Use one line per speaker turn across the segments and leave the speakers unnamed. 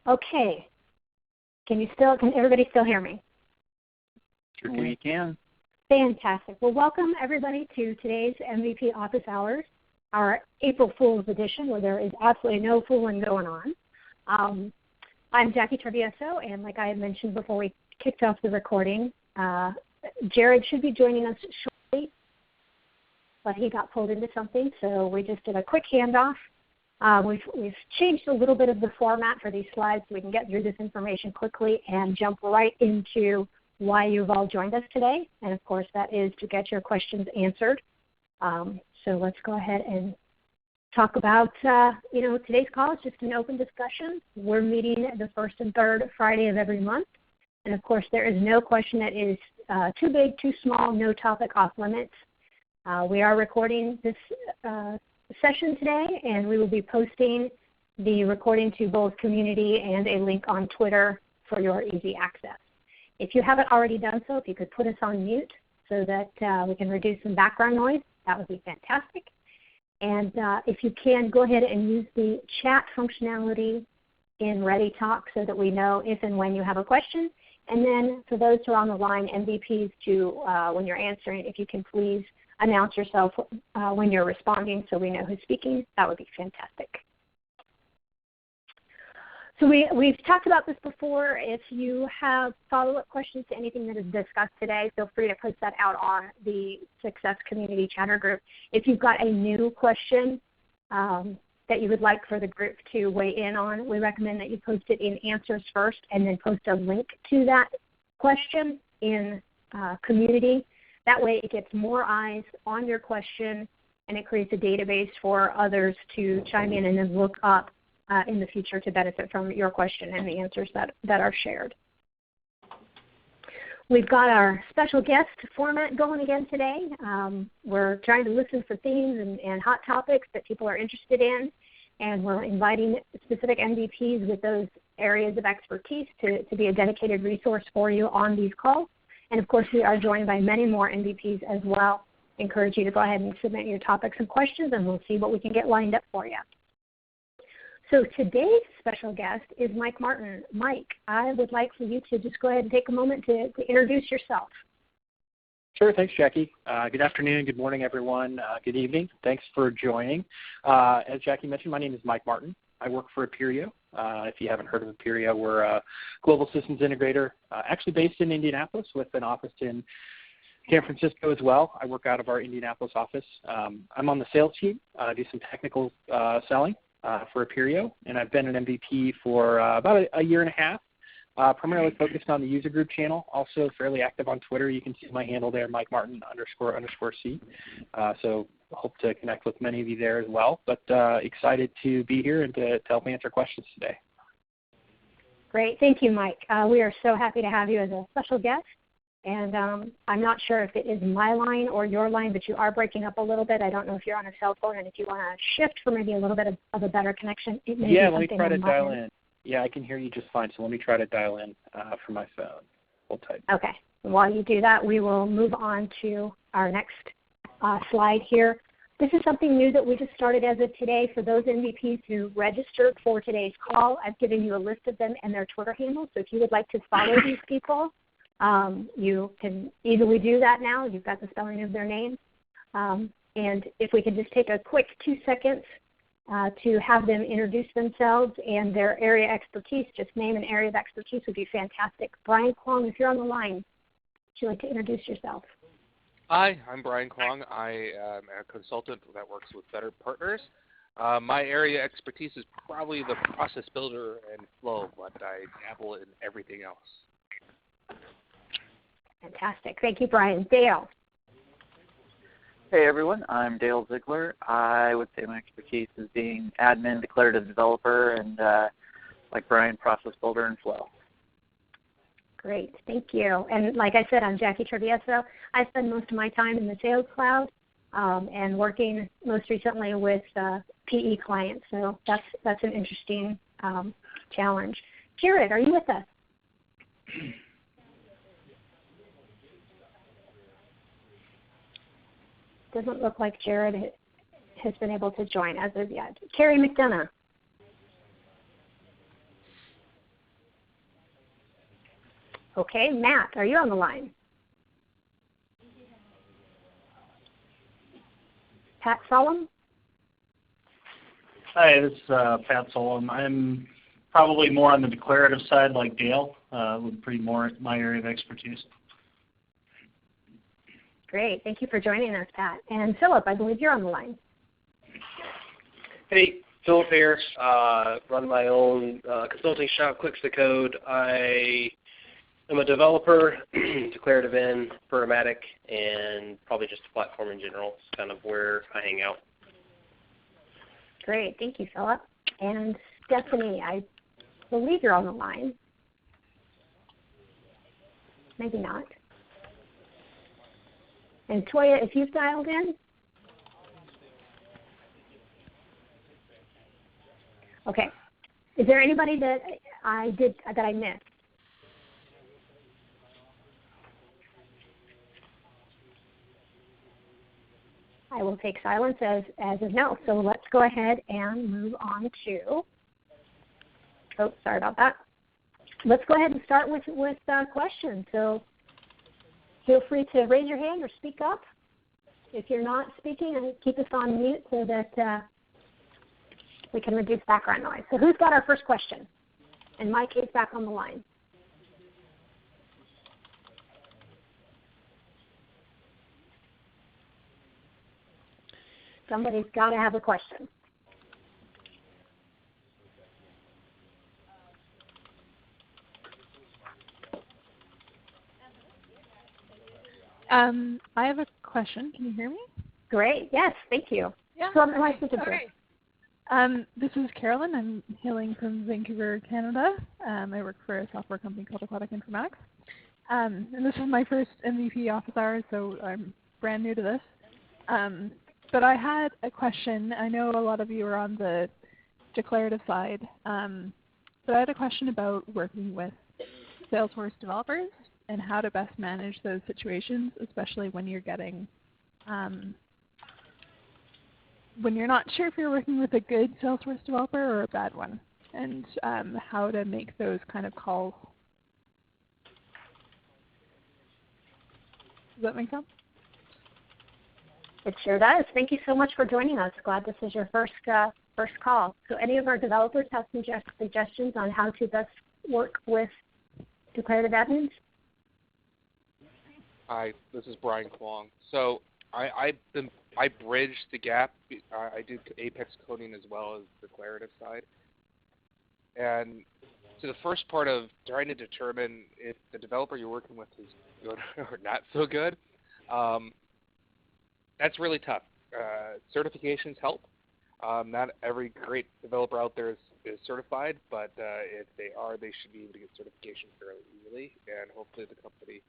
Okay. Can everybody still hear me?
Sure we can.
Fantastic. Well, welcome everybody to today's MVP Office Hours, our April Fool's edition, where there is absolutely no fooling going on. I'm Jackie Travieso, and like I had mentioned before we kicked off the recording, Jared should be joining us shortly, but he got pulled into something, so we just did a quick handoff. We've changed a little bit of the format for these slides so we can get through this information quickly and jump right into why you've all joined us today. And of course, that is to get your questions answered. So let's go ahead and talk about, today's call is just an open discussion. We're meeting the first and third Friday of every month. And of course, there is no question that is too big, too small, no topic off limits. We are recording this session today, and we will be posting the recording to both community and a link on Twitter for your easy access. If you haven't already done so, if you could put us on mute so that we can reduce some background noise, that would be fantastic. And if you can, go ahead and use the chat functionality in ReadyTalk so that we know if and when you have a question. And then for those who are on the line, MVPs, when you're answering, if you can please announce yourself when you're responding so we know who's speaking, that would be fantastic. So we've talked about this before. If you have follow-up questions to anything that is discussed today, feel free to post that out on the Success Community Chatter group. If you've got a new question that you would like for the group to weigh in on, we recommend that you post it in answers first and then post a link to that question in community. That way it gets more eyes on your question and it creates a database for others to chime in and then look up in the future to benefit from your question and the answers that are shared. We've got our special guest format going again today. We're trying to listen for themes and hot topics that people are interested in, and we're inviting specific MVPs with those areas of expertise to be a dedicated resource for you on these calls. And of course, we are joined by many more MVPs as well. Encourage you to go ahead and submit your topics and questions, and we'll see what we can get lined up for you. So today's special guest is Mike Martin. Mike, I would like for you to just go ahead and take a moment to introduce yourself.
Sure, thanks, Jackie. Good afternoon, good morning, everyone. Good evening. Thanks for joining. As Jackie mentioned, my name is Mike Martin. I work for Aperio. If you haven't heard of Aperio, we're a global systems integrator, actually based in Indianapolis with an office in San Francisco as well. I work out of our Indianapolis office. I'm on the sales team, do some technical selling for Aperio, and I've been an MVP for about a year and a half, primarily focused on the user group channel, also fairly active on Twitter. You can see my handle there, Mike Martin __C. So hope to connect with many of you there as well, but excited to be here and to help answer questions today.
Great. Thank you, Mike. We are so happy to have you as a special guest. And I'm not sure if it is my line or your line, but you are breaking up a little bit. I don't know if you're on a cell phone, and if you want to shift for maybe a little bit of a better connection. It may
yeah, let me try to dial in. Yeah, I can hear you just fine, so let me try to dial in from my phone. Hold tight.
Okay. While you do that, we will move on to our next slide here. This is something new that we just started as of today. For those MVPs who registered for today's call, I've given you a list of them and their Twitter handles. So if you would like to follow these people, you can easily do that now. You've got the spelling of their names. And if we could just take a quick 2 seconds to have them introduce themselves and their area expertise, just name an area of expertise would be fantastic. Brian Kwong, if you're on the line, would you like to introduce yourself?
Hi, I'm Brian Kwong. I am a consultant that works with Better Partners. My area expertise is probably the process builder and flow, but I dabble in everything else.
Fantastic. Thank you, Brian. Dale.
Hey, everyone. I'm Dale Ziegler. I would say my expertise is being admin, declarative developer, and like Brian, process builder and flow.
Great. Thank you. And like I said, I'm Jackie Travieso. I spend most of my time in the Sales Cloud and working most recently with PE clients. So that's an interesting challenge. Jared, are you with us? Doesn't look like Jared has been able to join as of yet. Carrie McDonough. Okay, Matt, are you on the line? Pat Solom?
Hi, this is Pat Solom. I'm probably more on the declarative side like Dale, would be more my area of expertise.
Great. Thank you for joining us, Pat. And Philip, I believe you're on the line.
Hey, Philip here. Run my own consulting shop, Clicks the Code. I am a developer, declarative in, programmatic, and probably just a platform in general. It's kind of where I hang out.
Great. Thank you, Philip. And Stephanie, I believe you're on the line. Maybe not. And Toya, if you've dialed in? Okay. Is there anybody that I missed? I will take silence as a no. So let's go ahead and move on to. Oh, sorry about that. Let's go ahead and start with questions. So feel free to raise your hand or speak up. If you're not speaking, and keep us on mute so that we can reduce background noise. So who's got our first question? And Mike is back on the line. Somebody's got to have a question.
I have a question. Can you hear me?
Great. Yes, thank you.
Yeah.
So am I supposed to
Okay. This is Carolyn. I'm hailing from Vancouver, Canada. I work for a software company called Aquatic Informatics. And this is my first MVP office hours, so I'm brand new to this. But I had a question. I know a lot of you are on the declarative side, but I had a question about working with Salesforce developers and how to best manage those situations, especially when you're getting, when you're not sure if you're working with a good Salesforce developer or a bad one, and how to make those kind of calls. Does that make sense?
It sure does. Thank you so much for joining us. Glad this is your first call. So any of our developers have suggestions on how to best work with declarative admins?
Hi, this is Brian Kwong. So I bridge the gap. I do Apex coding as well as the declarative side. And so the first part of trying to determine if the developer you're working with is good or not so good, that's really tough. Certifications help. Not every great developer out there is certified, but if they are, they should be able to get certification fairly easily, and hopefully the company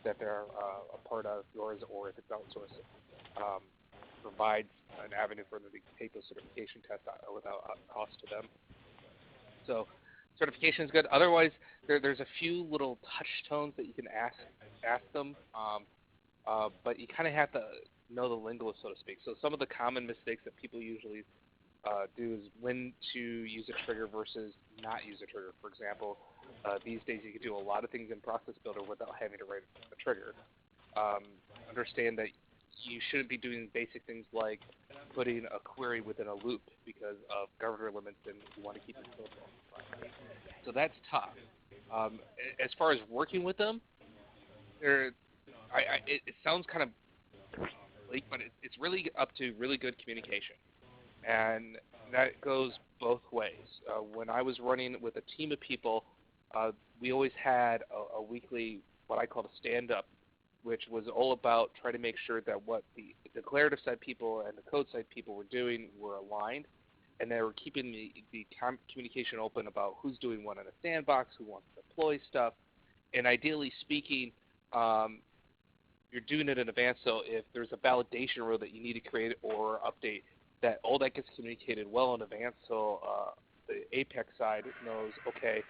that they're a part of, yours or if it's outsourced, provides an avenue for them to take those certification tests without cost to them. So certification is good. Otherwise, there's a few little touch tones that you can ask them, but you kind of have to know the lingo, so to speak. So some of the common mistakes that people usually do is when to use a trigger versus not use a trigger. For example, these days you can do a lot of things in Process Builder without having to write a trigger. Understand that you shouldn't be doing basic things like putting a query within a loop because of governor limits, and you want to keep it simple. So that's tough. As far as working with them, it sounds kind of bleak, but it's really up to really good communication. And that goes both ways. When I was running with a team of people, we always had a weekly, what I called a stand-up, which was all about trying to make sure that what the declarative side people and the code side people were doing were aligned, and they were keeping the communication open about who's doing what in a sandbox, who wants to deploy stuff, and ideally speaking, you're doing it in advance, so if there's a validation rule that you need to create or update, that all that gets communicated well in advance, so the Apex side knows, okay,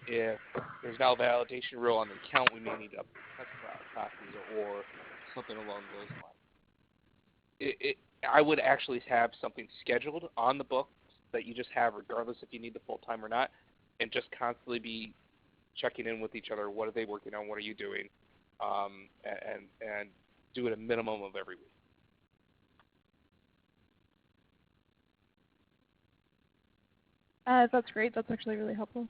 if there's now a validation rule on the account, we may need to update test copies or something along those lines. I would actually have something scheduled on the book that you just have regardless if you need the full time or not, and just constantly be checking in with each other. What are they working on? What are you doing? And do it a minimum of every week.
That's great. That's actually really helpful.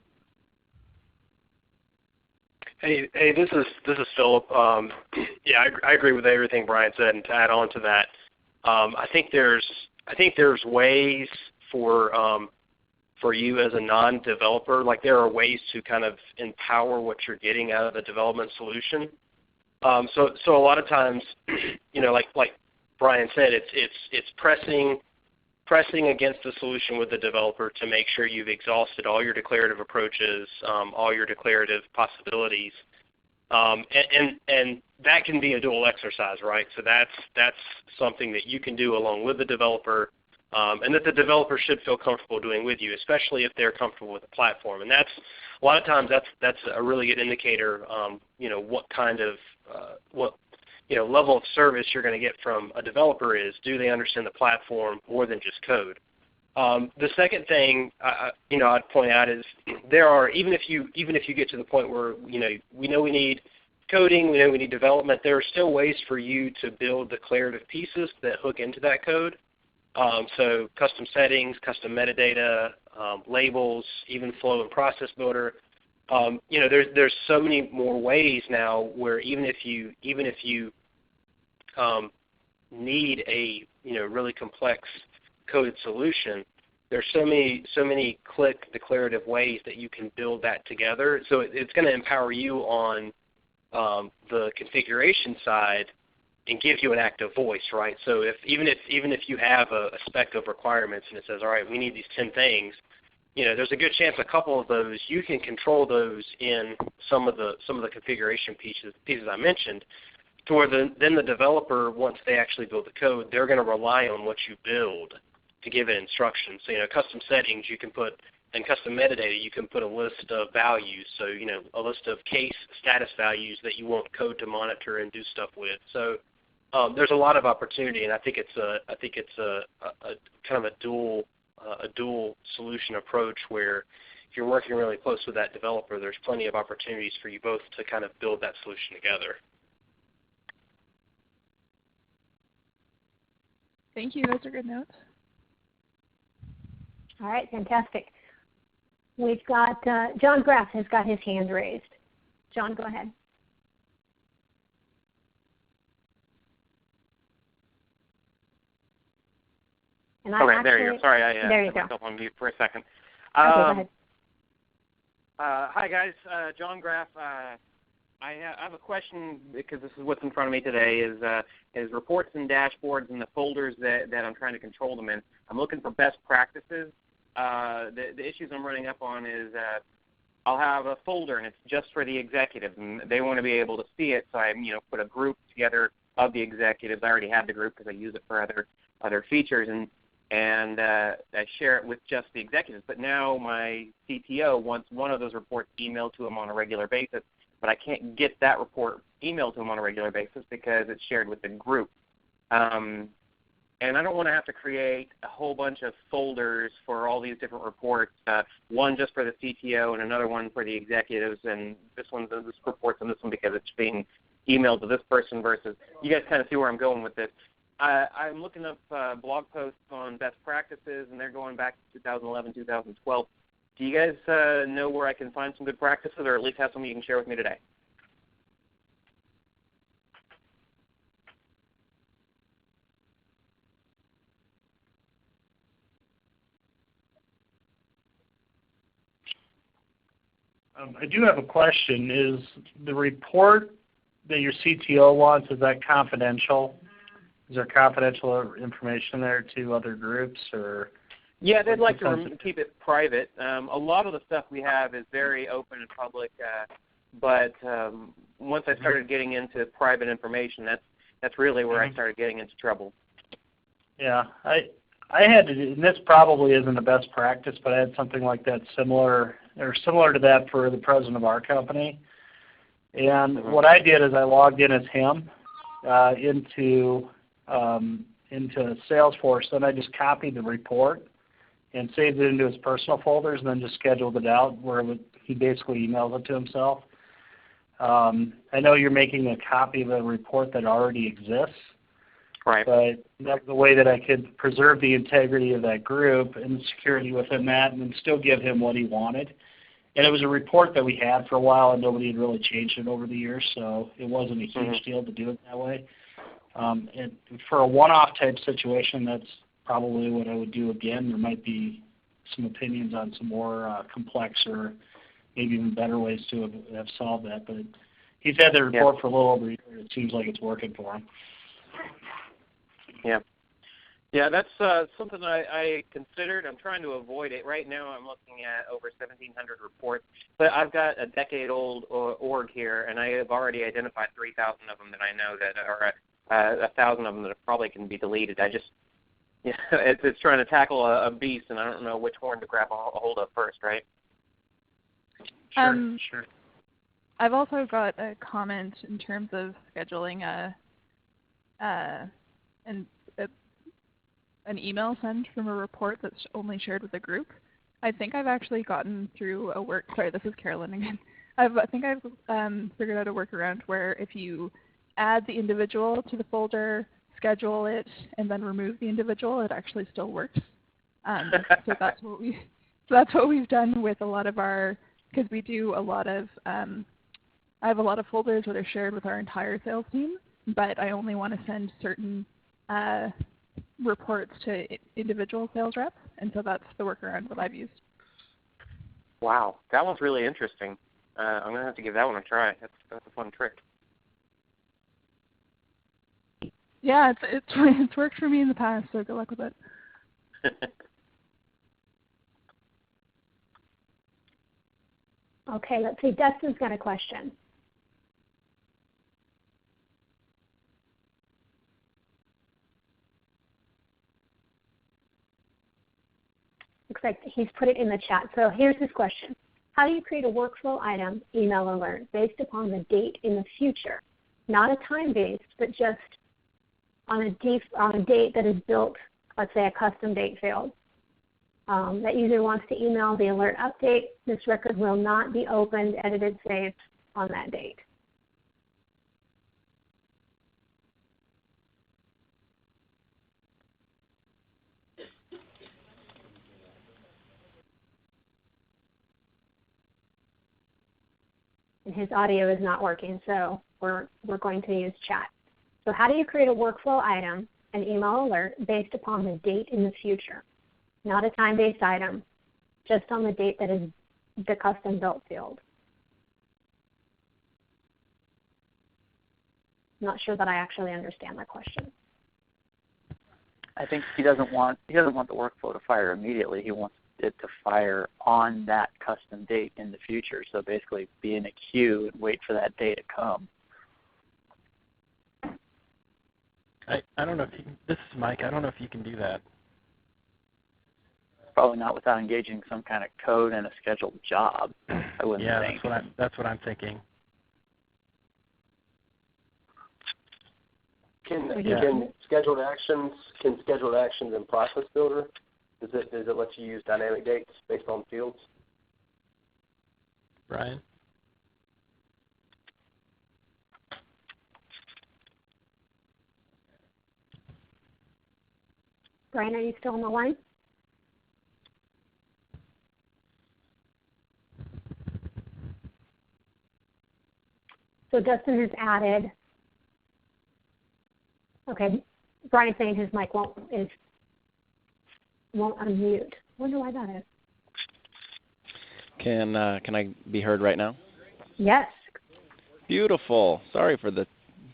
Hey, this is Philip. Yeah, I agree with everything Brian said, and to add on to that, I think there's ways for you as a non-developer, like there are ways to kind of empower what you're getting out of the development solution. So a lot of times, you know, like Brian said, it's pressing against the solution with the developer to make sure you've exhausted all your declarative approaches, all your declarative possibilities, and that can be a dual exercise, right? So that's something that you can do along with the developer, and that the developer should feel comfortable doing with you, especially if they're comfortable with the platform. And that's a lot of times that's a really good indicator, you know, what kind of level of service you're going to get from a developer is, do they understand the platform more than just code? The second thing I'd point out is there are, even if you get to the point where we know we need coding, we know we need development, there are still ways for you to build declarative pieces that hook into that code. So custom settings, custom metadata, labels, even flow and process builder. There's so many more ways now where even if you need a really complex coded solution, there's so many click declarative ways that you can build that together. So it's going to empower you on the configuration side and give you an active voice, right? So even if you have a spec of requirements and it says, all right, we need these 10 things, there's a good chance a couple of those you can control those in some of the configuration pieces I mentioned. To where then the developer, once they actually build the code, they're going to rely on what you build to give it instructions. So custom settings you can put, and custom metadata you can put a list of values. So a list of case status values that you want code to monitor and do stuff with. So there's a lot of opportunity, and I think it's a kind of a dual solution approach where if you're working really close with that developer, there's plenty of opportunities for you both to kind of build that solution together.
Thank you. Those are good notes.
All right, fantastic. We've got John Graff has got his hand raised. John, go ahead. And
there you go. Sorry, I
there you
put myself on mute for a second.
Okay, go ahead.
Hi, guys. John Graff. I have a question because this is what's in front of me today is reports and dashboards and the folders that I'm trying to control them in. I'm looking for best practices. The issues I'm running up on is I'll have a folder and it's just for the executives and they want to be able to see it, so I put a group together of the executives. I already have the group because I use it for other features and I share it with just the executives. But now my CTO wants one of those reports emailed to him on a regular basis. But I can't get that report emailed to them on a regular basis because it's shared with the group. And I don't want to have to create a whole bunch of folders for all these different reports, one just for the CTO and another one for the executives, and this report's on this one because it's being emailed to this person versus, you guys kind of see where I'm going with this. I'm looking up blog posts on best practices, and they're going back to 2011, 2012. Do you guys know where I can find some good practices, or at least have some you can share with me today?
I do have a question. Is the report that your CTO wants, is that confidential? Is there confidential information there to other groups, or?
Yeah, they'd like to keep it private. A lot of the stuff we have is very open and public, but once I started getting into private information, that's really where I started getting into trouble.
Yeah, I had to do, and this probably isn't the best practice, but I had something like that similar to that for the president of our company. And what I did is I logged in as him into Salesforce, and I just copied the report and saved it into his personal folders, and then just scheduled it out where he basically emails it to himself. I know you're making a copy of a report that already exists,
Right.
but that's the way that I could preserve the integrity of that group and the security within that and then still give him what he wanted. And it was a report that we had for a while and nobody had really changed it over the years, so it wasn't a huge deal to do it that way. And for a one-off type situation, that's probably what I would do again. There might be some opinions on some more complex or maybe even better ways to have solved that. But he's had the report for a little over a year, and it seems like it's working for him.
Yeah. Yeah, that's something I considered. I'm trying to avoid it. Right now I'm looking at over 1,700 reports, but I've got a decade-old org here, and I have already identified 3,000 of them that I know that are 1,000 of them that probably can be deleted. I just, it's trying to tackle a beast, and I don't know which horn to grab a hold of first, right?
Sure.
I've also got a comment in terms of scheduling an email sent from a report that's only shared with the group. I think I've actually gotten through sorry, this is Carolyn again. I think I've figured out a workaround where if you add the individual to the folder, schedule it, and then remove the individual, it actually still works. So that's what we've done with a lot of our, because we do a lot of, I have a lot of folders that are shared with our entire sales team, but I only want to send certain reports to individual sales reps, and so that's the workaround that I've used.
Wow, that one's really interesting. I'm going to have to give that one a try. That's a fun trick.
Yeah, it's worked for me in the past, so good luck with it.
Okay, let's see. Dustin's got a question. Looks like he's put it in the chat. So here's his question. How do you create a workflow item email alert based upon the date in the future? Not a time-based, but just on a date that is built, let's say a custom date field. That user wants to email the alert update. This record will not be opened, edited, saved on that date. And his audio is not working, so we're going to use chat. So how do you create a workflow item, an email alert, based upon the date in the future? Not a time-based item, just on the date that is the custom-built field. I'm not sure that I actually understand that question.
I think he doesn't want the workflow to fire immediately. He wants it to fire on that custom date in the future. So basically be in a queue and wait for that day to come.
I don't know if you can, this is Mike. I don't know if you can do that.
Probably not without engaging some kind of code and a scheduled job. I wouldn't think.
That's what I'm thinking.
Can scheduled actions in Process Builder? Does it let you use dynamic dates based on fields?
Brian?
Brian, are you still on the line? So Dustin has added. Okay, Brian's saying his mic won't unmute. Wonder why that is.
Can I be heard right now?
Yes.
Beautiful. Sorry for the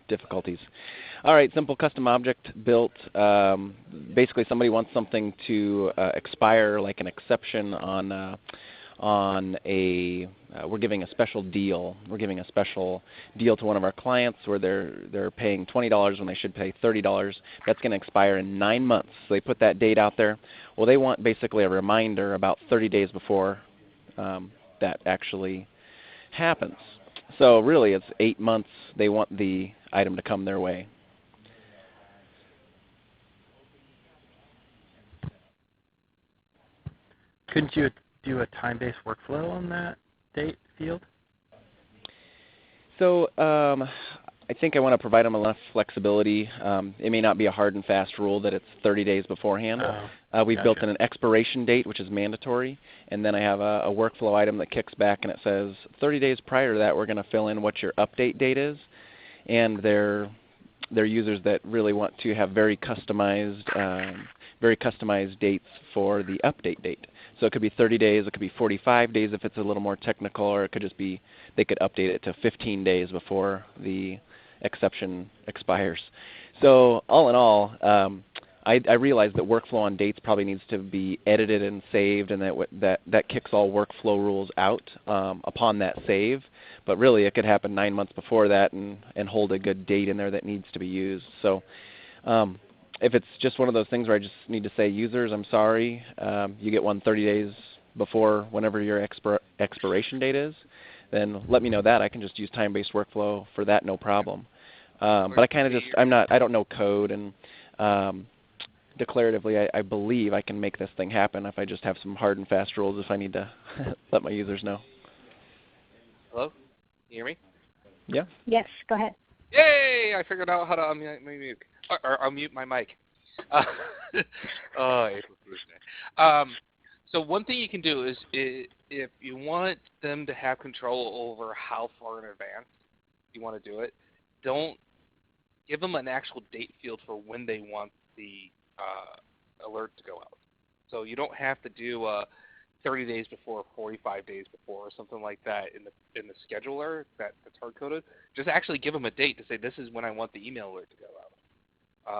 difficulties. All right, simple custom object built. Basically, somebody wants something to expire, like an exception on a. We're giving a special deal. We're giving a special deal to one of our clients where they're paying $20 when they should pay $30. That's going to expire in 9 months. So they put that date out there. Well, they want basically a reminder about 30 days before that actually happens. So really, it's 8 months. They want the item to come their way.
Couldn't you do a time-based workflow on that?
date field?
So I think I want to provide them enough flexibility. It may not be a hard and fast rule that it's 30 days beforehand. We've built in an expiration date, which is mandatory, and then I have a workflow item that kicks back and it says 30 days prior to that we're going to fill in what your update date is, and they're users that really want to have very customized dates for the update date. So it could be 30 days, it could be 45 days if it's a little more technical, or it could just be they could update it to 15 days before the exception expires. So all in all, I realize that workflow on dates probably needs to be edited and saved, and that kicks all workflow rules out upon that save. But really, it could happen 9 months before that and hold a good date in there that needs to be used. So if it's just one of those things where I just need to say, users, I'm sorry, you get one 30 days before whenever your expiration date is, then let me know that. I can just use time-based workflow for that, no problem. But I kind of just, I don't know code, and declaratively, I believe I can make this thing happen if I just have some hard and fast rules if I need to let my users know.
Hello? Can you hear me?
Yeah.
Yes, go ahead.
Yay! I figured out how to unmute my mic. April Fool's Day. So one thing you can do is if you want them to have control over how far in advance you want to do it, don't give them an actual date field for when they want the alert to go out. So you don't have to do 30 days before, 45 days before, or something like that in the scheduler that's hard coded. Just actually give them a date to say this is when I want the email alert to go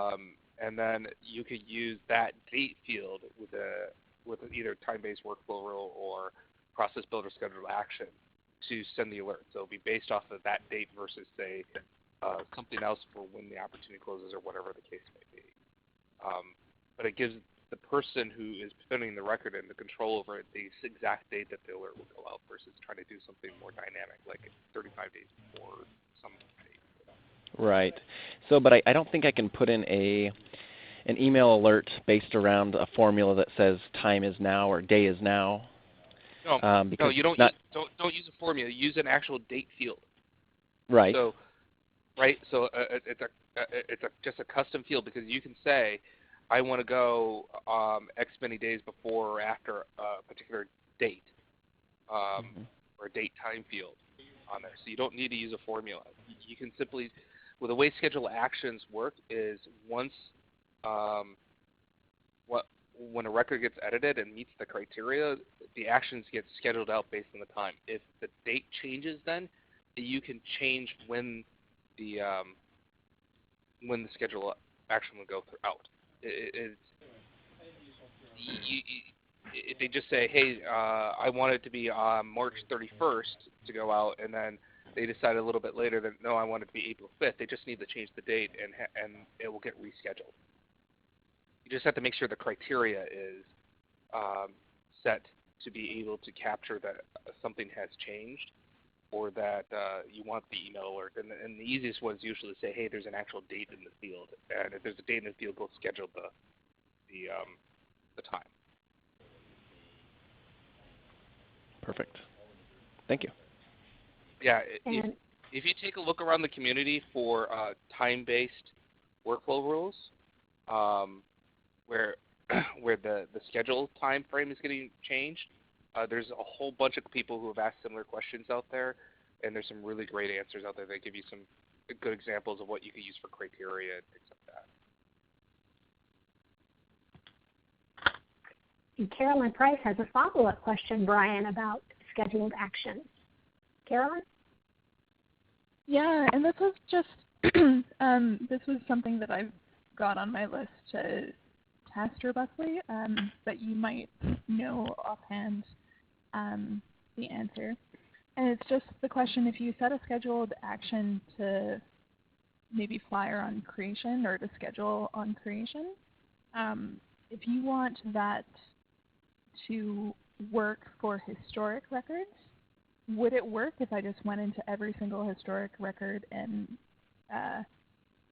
out, and then you could use that date field with either time-based workflow rule or process builder scheduled action to send the alert. So it'll be based off of that date versus say something else for when the opportunity closes or whatever the case may be. But it gives the person who is filling the record and the control over it the exact date that the alert will go out versus trying to do something more dynamic like 35 days before some date.
Right. So, but I don't think I can put in an email alert based around a formula that says time is now or day is now.
No, no, you don't use a formula. Use an actual date field.
Right.
So, it's just a custom field because you can say, I want to go X many days before or after a particular date or a date time field on there. So you don't need to use a formula. You can simply, well, the way schedule actions work is once when a record gets edited and meets the criteria, the actions get scheduled out based on the time. If the date changes, then you can change when the schedule action will go out. If they just say, hey, I want it to be March 31st to go out, and then they decide a little bit later that, no, I want it to be April 5th, they just need to change the date, and it will get rescheduled. You just have to make sure the criteria is set to be able to capture that something has changed or that you want the email alert. And the easiest one is usually to say, hey, there's an actual date in the field. And if there's a date in the field, go schedule the time.
Perfect. Thank you.
Yeah, if you take a look around the community for time-based workflow rules, where the schedule time frame is getting changed, there's a whole bunch of people who have asked similar questions out there, and there's some really great answers out there that give you some good examples of what you could use for criteria and things like that.
And Carolyn Price has a follow-up question, Brian, about scheduled actions. Carolyn?
Yeah, and this was just this was something that I've got on my list to test robustly, but you might know offhand the answer. And it's just the question, if you set a scheduled action to maybe fire on creation or to schedule on creation, if you want that to work for historic records, would it work if I just went into every single historic record and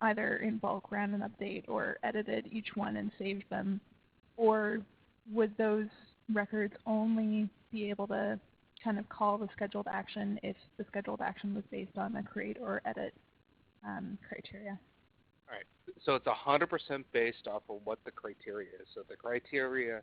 either in bulk ran an update or edited each one and saved them? Or would those records only be able to kind of call the scheduled action if the scheduled action was based on a create or edit criteria.
All right. So it's 100% based off of what the criteria is. So the criteria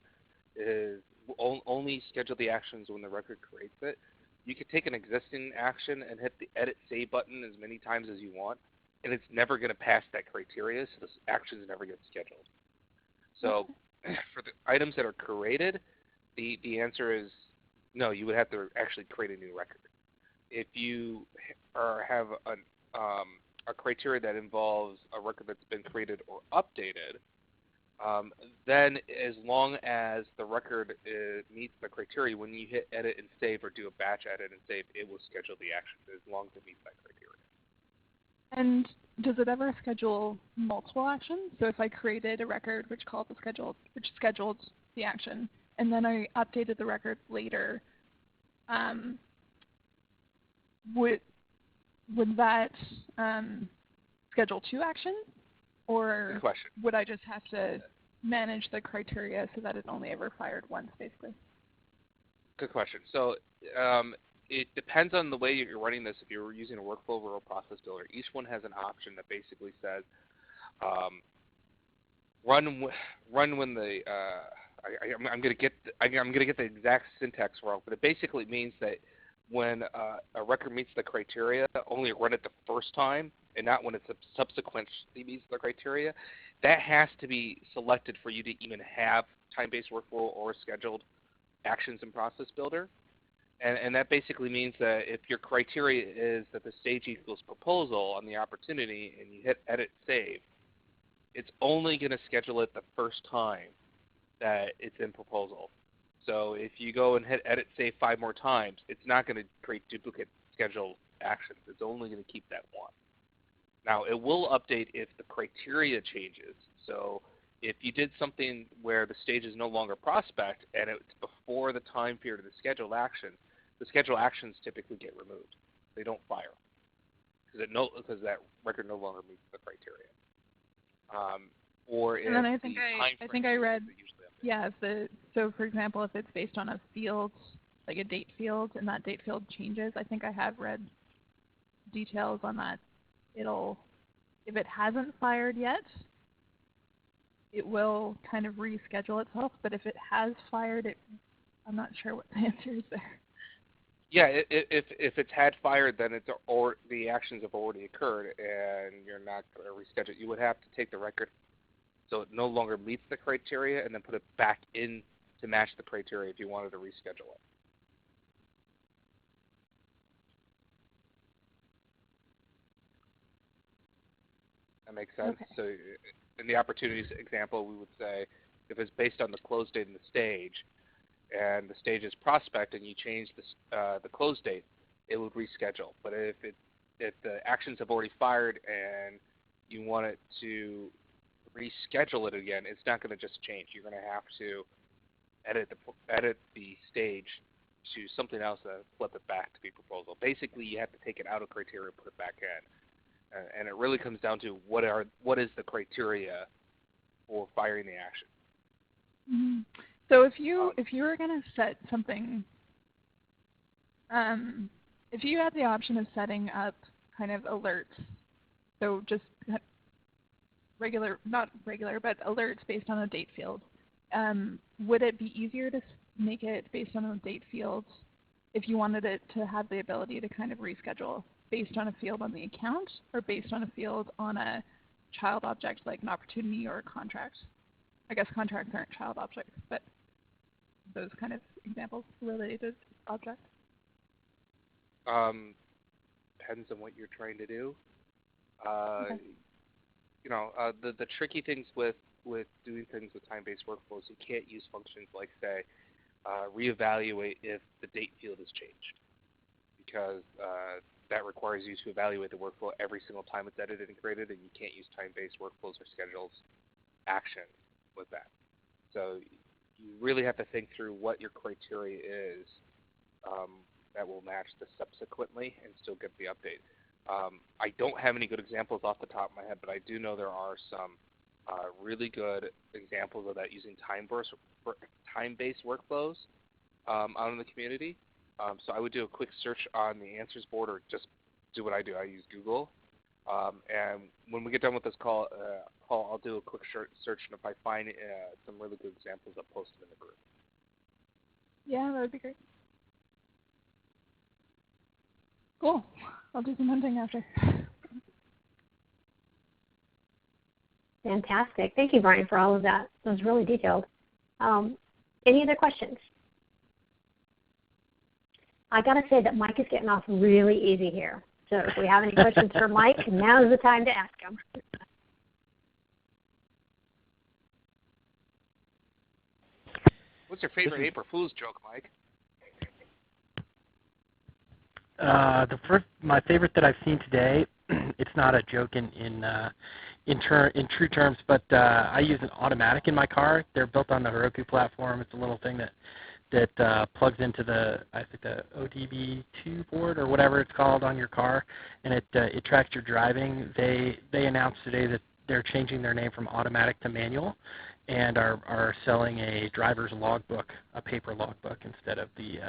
is only schedule the actions when the record creates it. You could take an existing action and hit the edit save button as many times as you want, and it's never going to pass that criteria, so the actions never get scheduled. So for the items that are created, the answer is no, you would have to actually create a new record. If you have a criteria that involves a record that's been created or updated, then as long as the record meets the criteria, when you hit edit and save or do a batch edit and save, it will schedule the action as long as it meets that criteria.
And does it ever schedule multiple actions? So if I created a record which scheduled the action, and then I updated the record later, would that schedule 2 actions? Or
Good question.
would I just have to manage the criteria so that it only ever fired once, basically?
Good question. So it depends on the way you're running this. If you're using a workflow or a process builder, each one has an option that basically says run when the I'm going to get the exact syntax wrong, but it basically means that when a record meets the criteria, only run it the first time, and not when it subsequently meets the criteria. That has to be selected for you to even have time-based workflow or scheduled actions in Process Builder. And that basically means that if your criteria is that the stage equals proposal on the opportunity and you hit edit save, it's only going to schedule it the first time that it's in proposal. So if you go and hit edit save 5 more times, it's not going to create duplicate scheduled actions. It's only going to keep that one. Now, it will update if the criteria changes. So if you did something where the stage is no longer prospect and it's before the time period of the scheduled actions typically get removed. They don't fire because that record no longer meets the criteria.
And then I think I read, so for example, if it's based on a field, like a date field, and that date field changes, I think I have read details on that. If it hasn't fired yet, it will kind of reschedule itself, but if it has fired, I'm not sure what the answer is there.
Yeah, if it's had fired, then the actions have already occurred, and you're not going to reschedule it. You would have to take the record so it no longer meets the criteria and then put it back in to match the criteria if you wanted to reschedule it. That makes sense?
Okay.
So in the opportunities example, we would say if it's based on the close date and the stage, and the stage is prospect and you change the close date, it would reschedule. But if the actions have already fired and you want it to reschedule it again, it's not going to just change. You're going to have to edit the stage to something else to flip it back to be proposal. Basically, you have to take it out of criteria and put it back in. And it really comes down to what is the criteria for firing the action.
Mm-hmm. So if you were going to set something, if you had the option of setting up kind of alerts, so just not regular, but alerts based on a date field, would it be easier to make it based on a date field if you wanted it to have the ability to kind of reschedule based on a field on the account or based on a field on a child object like an opportunity or a contract? I guess contracts aren't child objects, but those kind of examples related objects?
Depends on what you're trying to do.
Okay.
The tricky things with doing things with time-based workflows, you can't use functions like, say, reevaluate if the date field has changed, because that requires you to evaluate the workflow every single time it's edited and created, and you can't use time-based workflows or schedules action with that. So you really have to think through what your criteria is that will match the subsequently and still get the update. I don't have any good examples off the top of my head, but I do know there are some really good examples of that using time-based workflows out in the community. So I would do a quick search on the answers board, or just do what I do. I use Google. And when we get done with this call, I'll do a quick search, and if I find some really good examples, I'll post them in the group.
Yeah, that would be great. Cool. I'll do some hunting after.
Fantastic. Thank you, Brian, for all of that. That was really detailed. Any other questions? I got to say that Mike is getting off really easy here. So if we have any questions for Mike, now's the time to ask him.
What's your favorite April Fool's joke, Mike?
My favorite that I've seen today, it's not a joke in true terms, but I use an automatic in my car. They're built on the Heroku platform. It's a little thing that plugs into the ODB2 board or whatever it's called on your car, and it tracks your driving. They announced today that they're changing their name from automatic to manual, and are selling a driver's logbook, a paper logbook, instead of the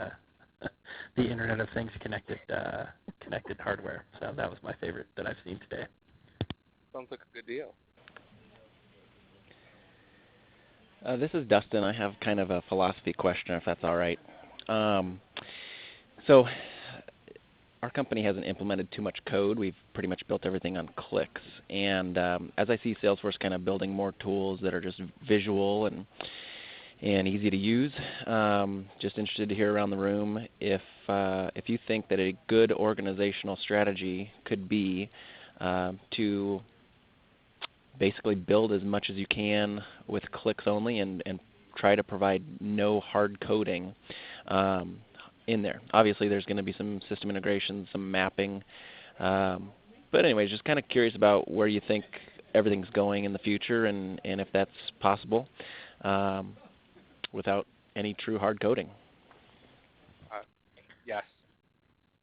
Internet of Things connected hardware. So that was my favorite that I've seen today.
Sounds like a good deal.
This is Dustin. I have kind of a philosophy question, if that's all right. So our company hasn't implemented too much code. We've pretty much built everything on clicks. And as I see Salesforce kind of building more tools that are just visual and easy to use, just interested to hear around the room if you think that a good organizational strategy could be to basically build as much as you can with clicks only and try to provide no hard coding in there. Obviously there's going to be some system integration, some mapping, but anyways, just kind of curious about where you think everything's going in the future and if that's possible without any true hard coding.
Yes.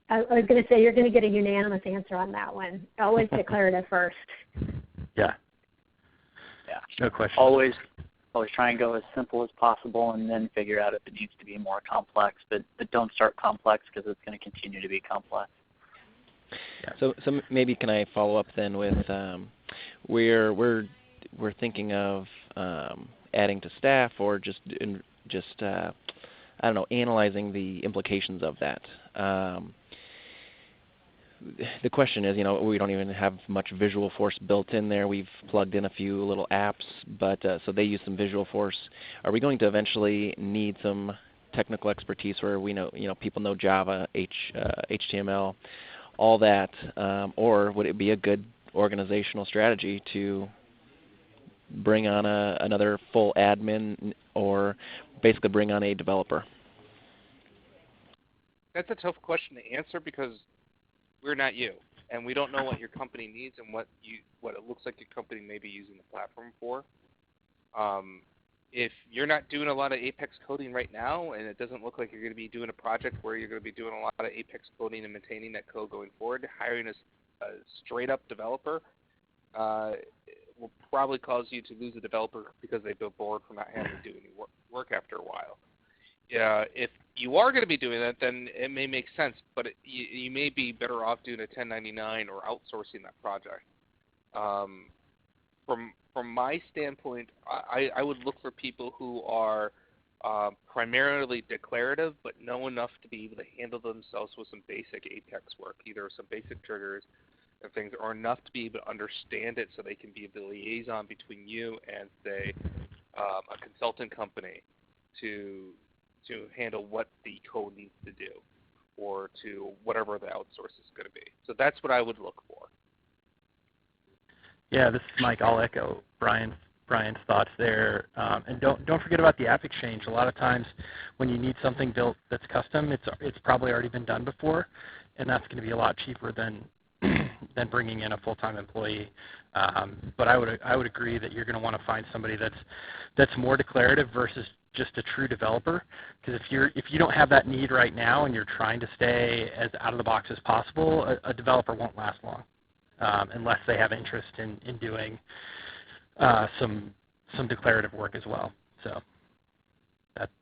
I was going to say you're going to get a unanimous answer on that one. Always declarative first.
Yeah.
Yeah.
No question.
Always try and go as simple as possible, and then figure out if it needs to be more complex. But don't start complex, because it's going to continue to be complex.
Yeah.
So maybe can I follow up then with we're thinking of adding to staff, or just I don't know, analyzing the implications of that. The question is, we don't even have much Visualforce built in there. We've plugged in a few little apps, but so they use some Visualforce. Are we going to eventually need some technical expertise where we know, people know Java, HTML, all that, or would it be a good organizational strategy to bring on another full admin, or basically bring on a developer?
That's a tough question to answer, because we're not you, and we don't know what your company needs and what it looks like your company may be using the platform for. If you're not doing a lot of Apex coding right now, and it doesn't look like you're going to be doing a project where you're going to be doing a lot of Apex coding and maintaining that code going forward, hiring a straight-up developer will probably cause you to lose a developer because they feel bored from not having to do any work after a while. If you are going to be doing that, then it may make sense, but you may be better off doing a 1099 or outsourcing that project. From my standpoint, I would look for people who are primarily declarative, but know enough to be able to handle themselves with some basic Apex work, either some basic triggers and things, or enough to be able to understand it so they can be the liaison between you and, say, a consultant company to handle what the code needs to do, or to whatever the outsource is going to be. So that's what I would look for.
Yeah, this is Mike. I'll echo Brian's thoughts there. And don't forget about the App Exchange. A lot of times when you need something built that's custom, it's probably already been done before, and that's going to be a lot cheaper than bringing in a full-time employee. But I would agree that you're going to want to find somebody that's more declarative versus just a true developer, because if you don't have that need right now and you're trying to stay as out of the box as possible, a developer won't last long unless they have interest in doing some declarative work as well. So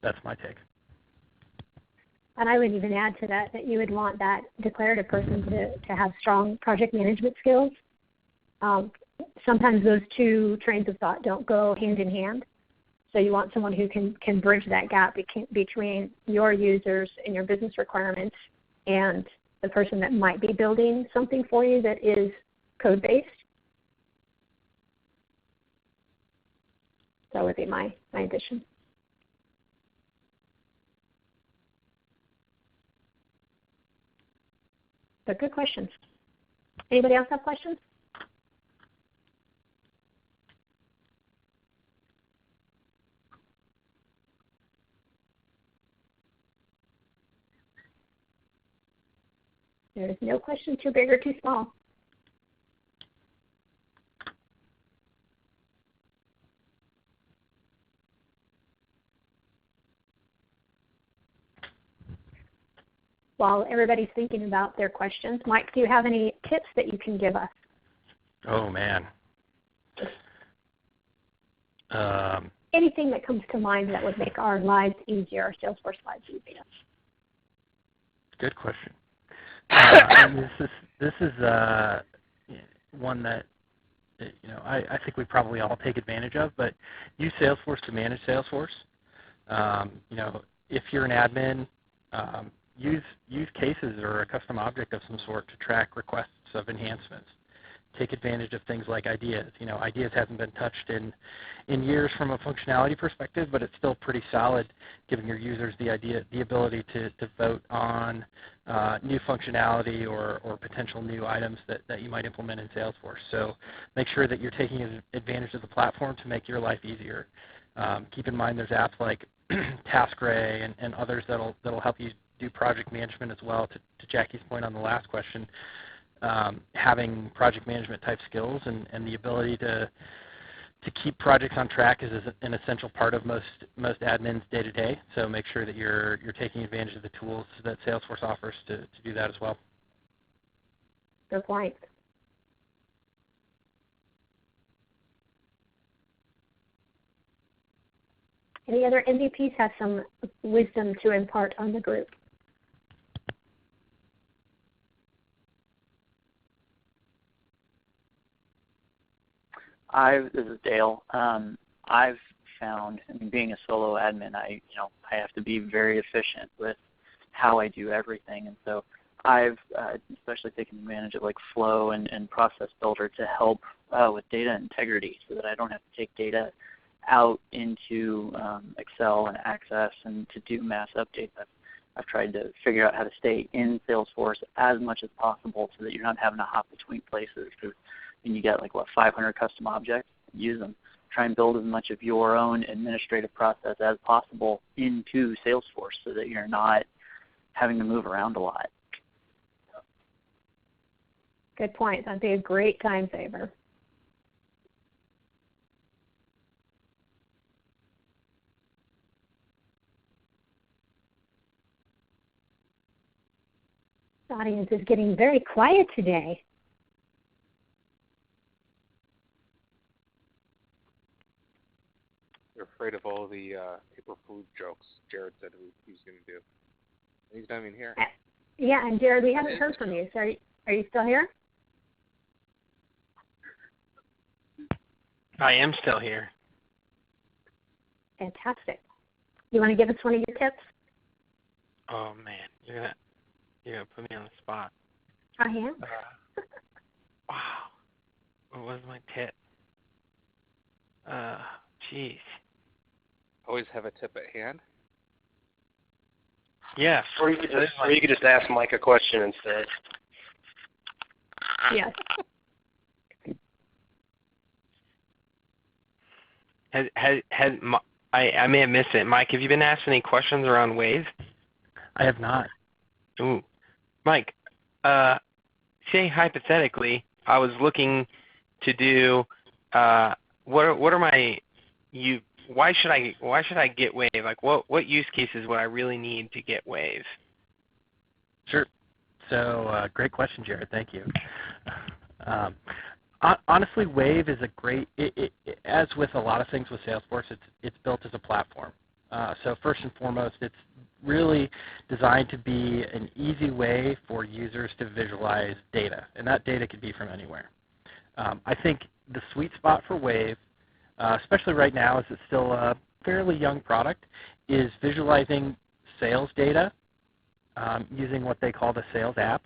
that's my take.
And I would even add to that that you would want that declarative person to have strong project management skills. Sometimes those two trains of thought don't go hand in hand. So you want someone who can bridge that gap between your users and your business requirements and the person that might be building something for you that is code-based. That would be my addition. But good questions. Anybody else have questions? There's no question too big or too small. While everybody's thinking about their questions, Mike, do you have any tips that you can give us?
Oh, man.
Anything that comes to mind that would make our lives easier, our Salesforce lives easier?
Good question. This is one that I think we probably all take advantage of, but use Salesforce to manage Salesforce. If you're an admin, use cases or a custom object of some sort to track requests of enhancements. Take advantage of things like Ideas. Ideas hasn't been touched in years from a functionality perspective, but it's still pretty solid, giving your users the ability to vote on new functionality or potential new items that you might implement in Salesforce. So make sure that you're taking advantage of the platform to make your life easier. Keep in mind there's apps like TaskRay and others that'll help you do project management as well. To Jackie's point on the last question, having project management type skills and the ability to keep projects on track is an essential part of most admins day to day. So make sure that you're taking advantage of the tools that Salesforce offers to do that as well.
Good point. Any other MVPs have some wisdom to impart on the group?
This is Dale. I've found, being a solo admin, I have to be very efficient with how I do everything, and so I've especially taken advantage of like Flow and Process Builder to help with data integrity, so that I don't have to take data out into Excel and Access and to do mass updates. I've tried to figure out how to stay in Salesforce as much as possible so that you're not having to hop between places. Because when you get 500 custom objects, use them. Try and build as much of your own administrative process as possible into Salesforce so that you're not having to move around a lot.
Good point. That'd be a great time saver. The audience is getting very quiet today.
They're afraid of all the April Fool jokes Jared said he was going to do. He's not even here.
Yeah, and Jared, we haven't heard from you. So are you still here?
I am still here.
Fantastic. You want to give us one of your tips?
Oh man, you're gonna put me on the spot.
I am.
Wow. What was my tip? Jeez.
Always have a tip at hand.
Yeah.
Or you could just ask Mike a question instead.
Yes.
I may have missed it. Mike, have you been asked any questions around Wave?
I have not.
Ooh. Mike, say hypothetically, I was looking to do why should I get Wave? What use cases would I really need to get Wave?
Sure. So great question, Jared. Thank you. Honestly, Wave is a great, as with a lot of things with Salesforce, it's built as a platform. So first and foremost, really designed to be an easy way for users to visualize data, and that data could be from anywhere. I think the sweet spot for Wave, especially right now as it's still a fairly young product, is visualizing sales data using what they call the Sales app.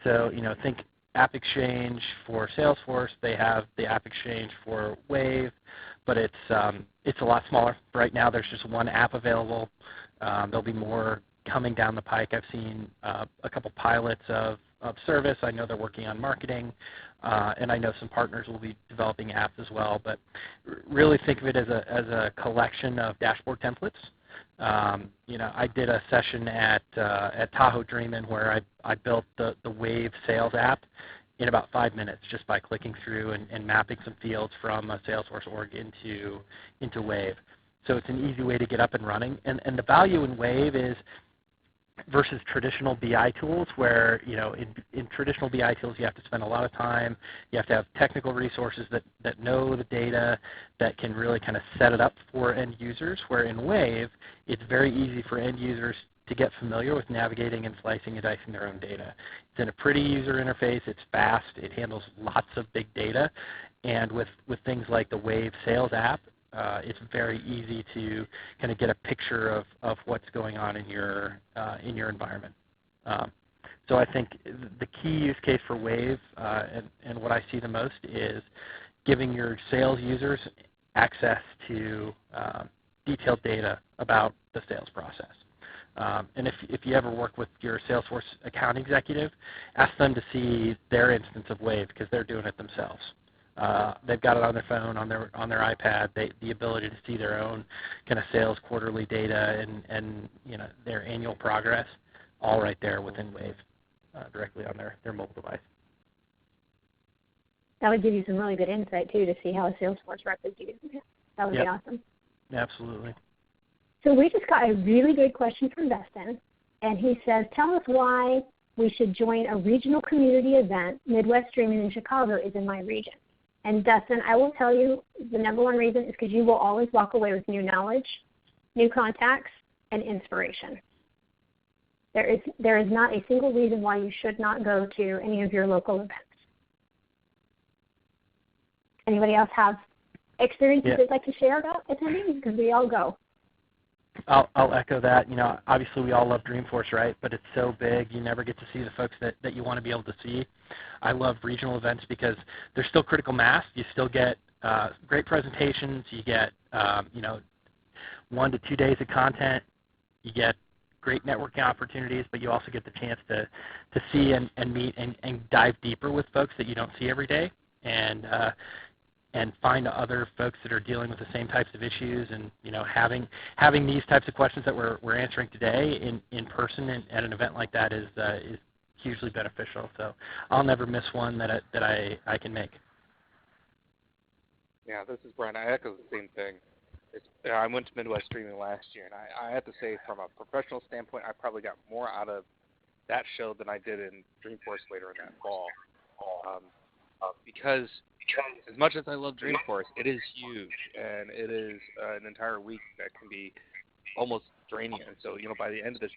So, think App Exchange for Salesforce. They have the App Exchange for Wave, but it's a lot smaller. Right now, there's just one app available. There'll be more coming down the pike. I've seen a couple pilots of service. I know they're working on marketing, and I know some partners will be developing apps as well. But really think of it as a collection of dashboard templates. I did a session at Tahoe Dreamin' where I built the Wave Sales app in about 5 minutes just by clicking through and mapping some fields from a Salesforce org into Wave. So it's an easy way to get up and running. And the value in Wave is versus traditional BI tools where, in traditional BI tools you have to spend a lot of time, you have to have technical resources that know the data, that can really kind of set it up for end users, where in Wave it's very easy for end users to get familiar with navigating and slicing and dicing their own data. It's in a pretty user interface, it's fast, it handles lots of big data, and with things like the Wave Sales app, it's very easy to kind of get a picture of what's going on in your environment. So I think the key use case for Wave and what I see the most is giving your sales users access to detailed data about the sales process. And if you ever work with your Salesforce account executive, ask them to see their instance of Wave because they're doing it themselves. They've got it on their phone, on their iPad. The ability to see their own kind of sales quarterly data and their annual progress, all right there within Wave, directly on their mobile device.
That would give you some really good insight too to see how a Salesforce rep is doing it. That would be awesome.
Absolutely.
So we just got a really good question from Dustin, and he says, tell us why we should join a regional community event. Midwest Dreaming in Chicago is in my region. And Dustin, I will tell you the number one reason is because you will always walk away with new knowledge, new contacts, and inspiration. There is not a single reason why you should not go to any of your local events. Anybody else have experiences they'd like to share about attending? Because we all go.
I'll echo that. Obviously we all love Dreamforce, right? But it's so big, you never get to see the folks that you want to be able to see. I love regional events because there's still critical mass. You still get great presentations. You get 1 to 2 days of content. You get great networking opportunities, but you also get the chance to see and meet and dive deeper with folks that you don't see every day, and find other folks that are dealing with the same types of issues, and having these types of questions that we're answering today in person at an event like that is hugely beneficial. So I'll never miss one that I can make.
Yeah, this is Brian. I echo the same thing. I went to Midwest Dreaming last year, and I have to say, from a professional standpoint, I probably got more out of that show than I did in Dreamforce later in that fall. Because as much as I love Dreamforce, it is huge, and it is an entire week that can be almost draining. And so, by the end of this,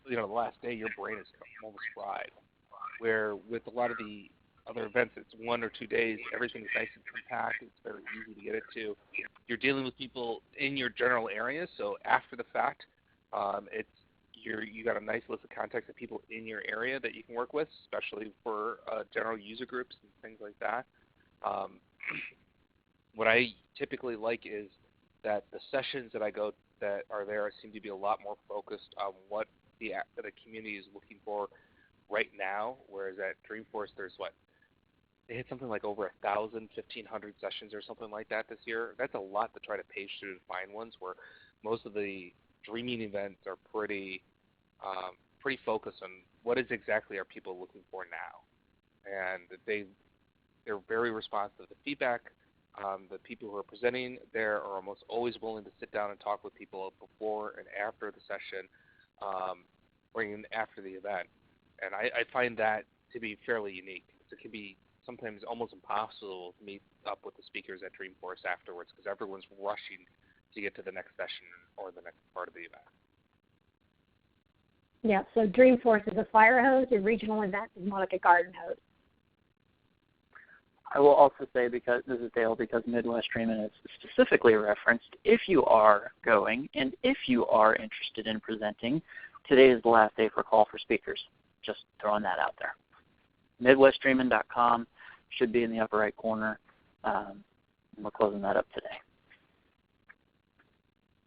the last day, your brain is almost fried. Where with a lot of the other events, it's 1 or 2 days, everything's nice and compact, it's very easy to get it to. You're dealing with people in your general area, so after the fact, you got a nice list of contacts of people in your area that you can work with, especially for general user groups and things like that. What I typically like is that the sessions that I go that are there seem to be a lot more focused on what the community is looking for right now, whereas at Dreamforce they hit something like over 1,000, 1,500 sessions or something like that this year. That's a lot to try to page through to find ones, where most of the Dreaming events are pretty focused on what exactly are people looking for now, and they're very responsive to feedback. The people who are presenting there are almost always willing to sit down and talk with people before and after the session, or even after the event. And I find that to be fairly unique. It can be sometimes almost impossible to meet up with the speakers at Dreamforce afterwards because everyone's rushing to get to the next session or the next part of the event.
Yeah, so Dreamforce is a fire hose, and Regional Events is more like a garden hose.
I will also say, because this is Dale, because Midwest Dreamin' is specifically referenced, if you are going and if you are interested in presenting, today is the last day for call for speakers. Just throwing that out there. MidwestDreamin.com should be in the upper right corner. And we're closing that up today.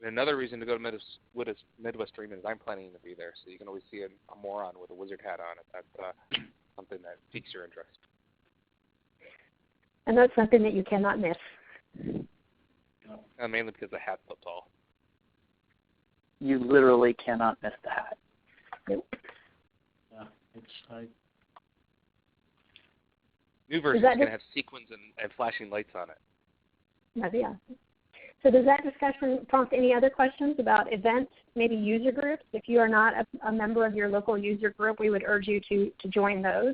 Another reason to go to Midwest Dreamin' is I'm planning to be there, so you can always see a moron with a wizard hat on if that's something that piques your interest.
And that's something that you cannot miss.
Mainly because the hat's so tall.
You literally cannot miss the hat.
Nope.
Yeah,
New version is going to have sequins and flashing lights on it.
That'd be awesome. So does that discussion prompt any other questions about events, maybe user groups? If you are not a member of your local user group, we would urge you to join those.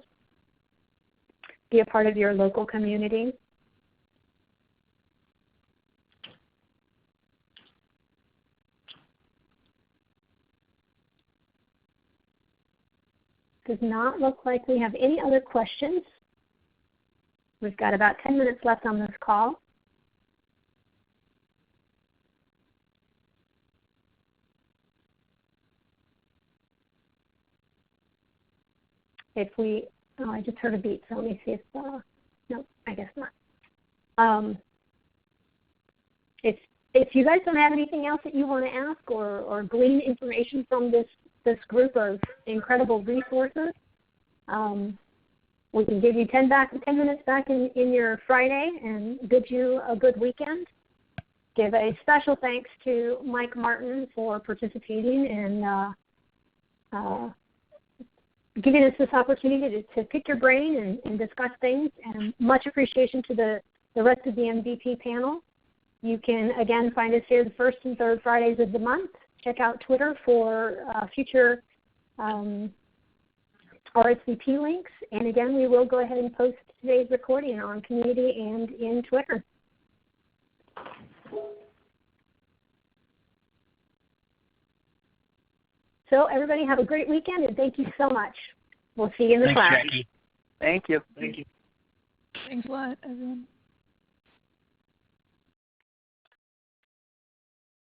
Be a part of your local community. Does not look like we have any other questions. We've got about 10 minutes left on this call. I just heard a beep, so let me see if, no, I guess not. If you guys don't have anything else that you want to ask or glean information from this group of incredible resources, we can give you 10 minutes back in your Friday and bid you a good weekend. Give a special thanks to Mike Martin for participating and giving us this opportunity to pick your brain and discuss things, and much appreciation to the rest of the MVP panel. You can, again, find us here the first and third Fridays of the month. Check out Twitter for future RSVP links. And again, we will go ahead and post today's recording on Community and in Twitter. So everybody have a great weekend, and thank you so much. We'll see you in the class.
Thanks, Jackie.
Thank you.
Thank you.
Thanks a lot, everyone.